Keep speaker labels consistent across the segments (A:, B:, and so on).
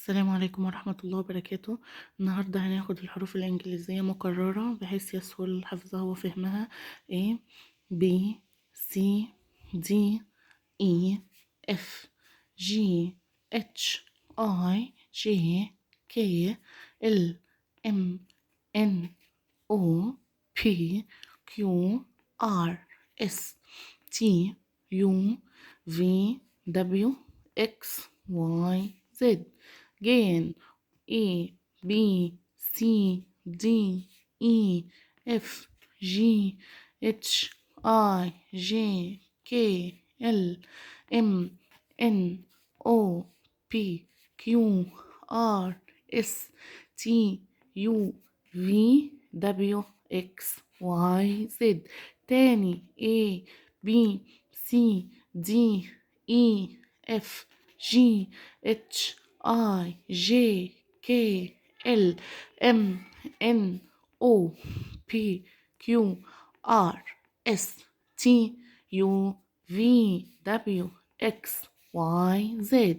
A: السلام عليكم ورحمة الله وبركاته. النهاردة هناخد الحروف الإنجليزية مكررة بحيث يسهل حفظها وفهمها. A B C D E F G H I J K L M N O P Q R S T U V W X Y Z. Again, A B C D E F G H I J K L M N O P Q R S T U V W X Y Z. تاني A B C D E F G H I J K L M N O P Q R S T U V W X Y Z.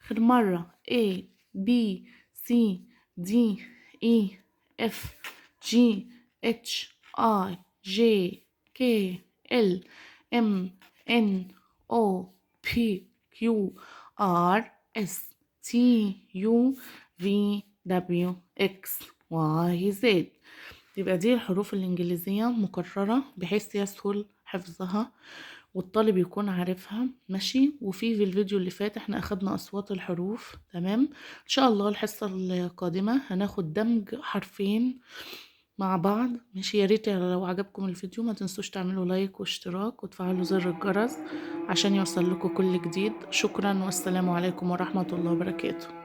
A: آخر مرة A B C D E F G H I J K L M N O P Q R S T U V W X Y Z. يبقى دي الحروف الإنجليزية مكررة بحيث يسهل حفظها والطالب يكون عارفها ماشي. وفي الفيديو اللي فات احنا أخدنا أصوات الحروف، تمام. إن شاء الله الحصة القادمة هناخد دمج حرفين مع بعض، ماشي. يا ريت لو عجبكم الفيديو ما تنسوش تعملوا لايك واشتراك وتفعلوا زر الجرس عشان يوصل لكم كل جديد. شكرا والسلام عليكم ورحمة الله وبركاته.